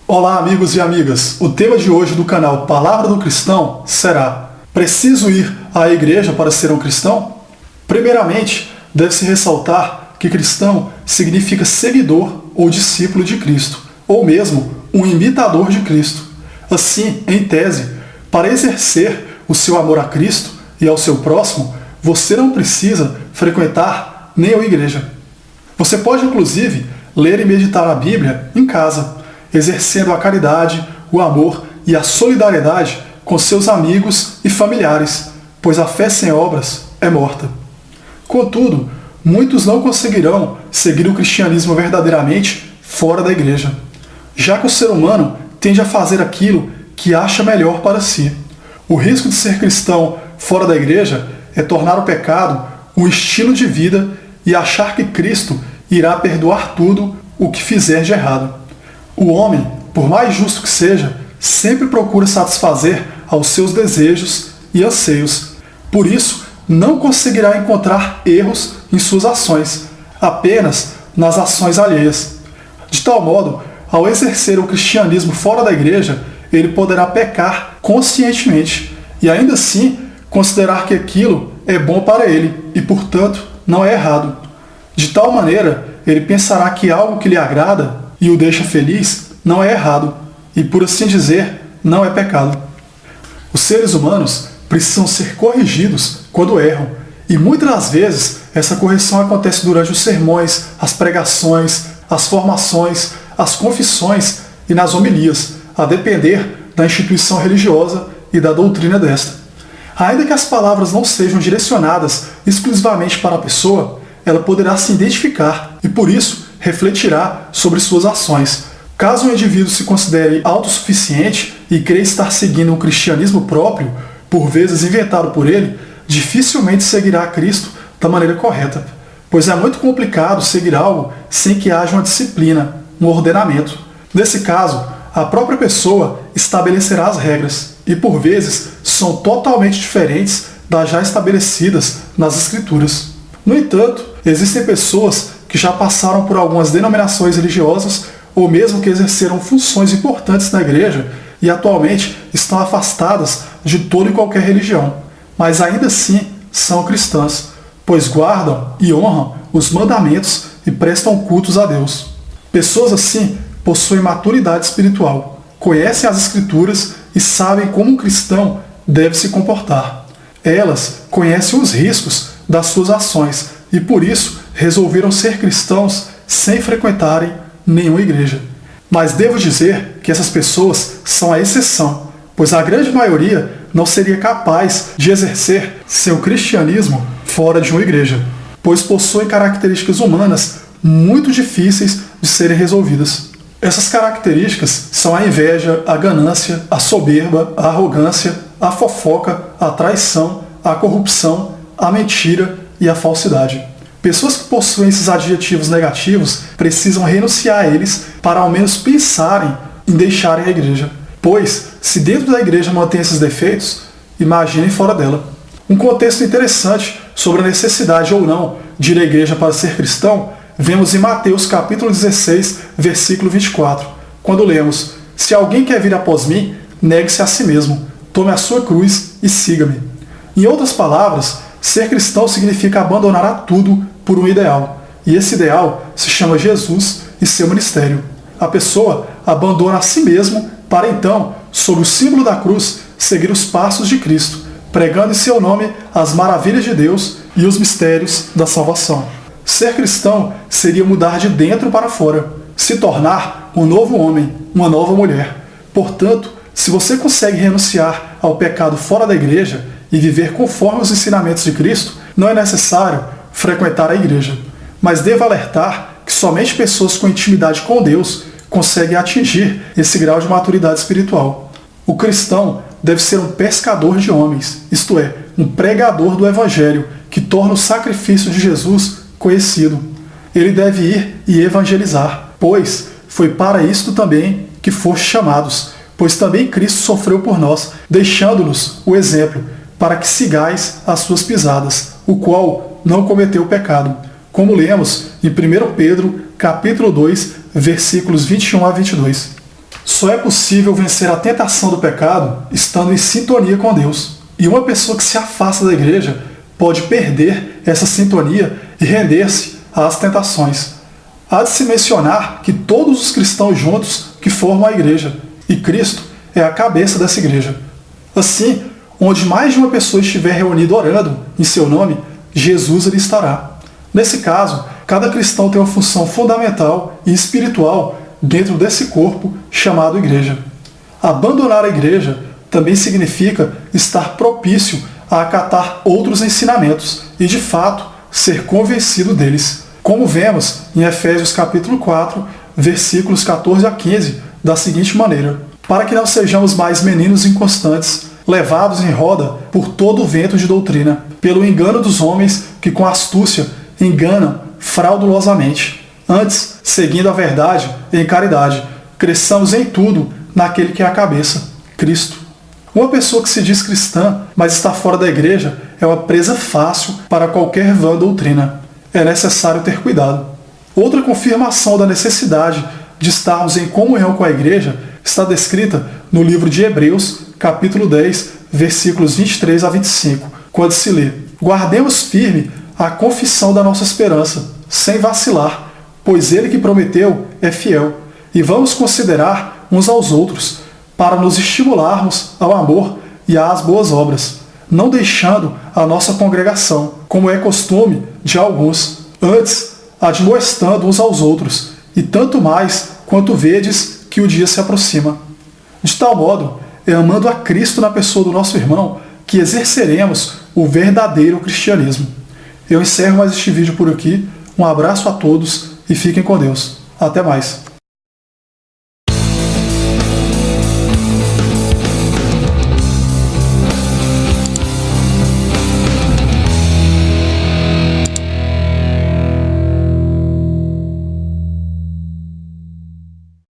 Olá, amigos e amigas. O tema de hoje do canal Palavra do Cristão será: preciso ir à igreja para ser um cristão? Primeiramente, deve-se ressaltar que cristão significa seguidor ou discípulo de Cristo, ou mesmo um imitador de Cristo. Assim, em tese, para exercer o seu amor a Cristo e ao seu próximo, você não precisa frequentar nem a igreja. Você pode, inclusive, ler e meditar a Bíblia em casa, exercendo a caridade, o amor e a solidariedade com seus amigos e familiares, pois a fé sem obras é morta. Contudo, muitos não conseguirão seguir o cristianismo verdadeiramente fora da igreja, já que o ser humano tende a fazer aquilo que acha melhor para si. O risco de ser cristão fora da igreja é tornar o pecado um estilo de vida e achar que Cristo irá perdoar tudo o que fizer de errado. O homem, por mais justo que seja, sempre procura satisfazer aos seus desejos e anseios. Por isso, não conseguirá encontrar erros em suas ações, apenas nas ações alheias. De tal modo, ao exercer o cristianismo fora da igreja, ele poderá pecar conscientemente e ainda assim considerar que aquilo é bom para ele e, portanto, não é errado. De tal maneira, ele pensará que algo que lhe agrada e o deixa feliz não é errado e, por assim dizer, não é pecado. Os seres humanos precisam ser corrigidos quando erram, e muitas das vezes essa correção acontece durante os sermões, as pregações, as formações, as confissões e nas homilias, a depender da instituição religiosa e da doutrina desta. Ainda que as palavras não sejam direcionadas exclusivamente para a pessoa, ela poderá se identificar e, por isso, refletirá sobre suas ações. Caso um indivíduo se considere autossuficiente e creia estar seguindo um cristianismo próprio, por vezes inventado por ele, dificilmente seguirá a Cristo da maneira correta, pois é muito complicado seguir algo sem que haja uma disciplina, um ordenamento. Nesse caso, a própria pessoa estabelecerá as regras e, por vezes, são totalmente diferentes das já estabelecidas nas Escrituras. No entanto, existem pessoas que já passaram por algumas denominações religiosas ou mesmo que exerceram funções importantes na igreja e atualmente estão afastadas de toda e qualquer religião, mas ainda assim são cristãs, pois guardam e honram os mandamentos e prestam cultos a Deus. Pessoas assim possuem maturidade espiritual, conhecem as Escrituras e sabem como um cristão deve se comportar. Elas conhecem os riscos das suas ações e por isso resolveram ser cristãos sem frequentarem nenhuma igreja. Mas devo dizer que essas pessoas são a exceção, pois a grande maioria não seria capaz de exercer seu cristianismo fora de uma igreja, pois possuem características humanas muito difíceis de serem resolvidas. Essas características são a inveja, a ganância, a soberba, a arrogância, a fofoca, a traição, a corrupção, a mentira e a falsidade. Pessoas que possuem esses adjetivos negativos precisam renunciar a eles para ao menos pensarem em deixarem a igreja. Pois, se dentro da igreja mantém esses defeitos, imaginem fora dela. Um contexto interessante sobre a necessidade ou não de ir à igreja para ser cristão, vemos em Mateus capítulo 16, versículo 24, quando lemos: "Se alguém quer vir após mim, negue-se a si mesmo, tome a sua cruz e siga-me." Em outras palavras, ser cristão significa abandonar a tudo por um ideal, e esse ideal se chama Jesus e seu ministério. A pessoa abandona a si mesmo para então, sob o símbolo da cruz, seguir os passos de Cristo, pregando em seu nome as maravilhas de Deus e os mistérios da salvação. Ser cristão seria mudar de dentro para fora, se tornar um novo homem, uma nova mulher. Portanto, se você consegue renunciar ao pecado fora da igreja e viver conforme os ensinamentos de Cristo, não é necessário frequentar a igreja. Mas devo alertar que somente pessoas com intimidade com Deus conseguem atingir esse grau de maturidade espiritual. O cristão deve ser um pescador de homens, isto é, um pregador do Evangelho, que torna o sacrifício de Jesus conhecido. Ele deve ir e evangelizar, pois foi para isto também que foste chamados, pois também Cristo sofreu por nós, deixando-nos o exemplo, para que sigais as suas pisadas, o qual não cometeu pecado, como lemos em 1 Pedro, capítulo 2, versículos 21 a 22. Só é possível vencer a tentação do pecado estando em sintonia com Deus. E uma pessoa que se afasta da igreja pode perder essa sintonia e render-se às tentações. Há de se mencionar que todos os cristãos juntos que formam a igreja, e Cristo é a cabeça dessa igreja. Assim, onde mais de uma pessoa estiver reunida orando em seu nome, Jesus ali estará. Nesse caso, cada cristão tem uma função fundamental e espiritual dentro desse corpo chamado igreja. Abandonar a igreja também significa estar propício a acatar outros ensinamentos e, de fato, ser convencido deles. Como vemos em Efésios capítulo 4, versículos 14 a 15, da seguinte maneira: para que não sejamos mais meninos inconstantes, levados em roda por todo o vento de doutrina, pelo engano dos homens que com astúcia enganam fraudulosamente. Antes, seguindo a verdade em caridade, cresçamos em tudo naquele que é a cabeça, Cristo. Uma pessoa que se diz cristã, mas está fora da igreja, é uma presa fácil para qualquer vã doutrina. É necessário ter cuidado. Outra confirmação da necessidade de estarmos em comunhão com a igreja está descrita no livro de Hebreus, capítulo 10, versículos 23 a 25, quando se lê: guardemos firme a confissão da nossa esperança, sem vacilar, pois ele que prometeu é fiel, e vamos considerar uns aos outros, para nos estimularmos ao amor e às boas obras, não deixando a nossa congregação, como é costume de alguns, antes admoestando uns aos outros, e tanto mais quanto vedes que o dia se aproxima. De tal modo, é amando a Cristo na pessoa do nosso irmão que exerceremos o verdadeiro cristianismo. Eu encerro mais este vídeo por aqui. Um abraço a todos e fiquem com Deus. Até mais.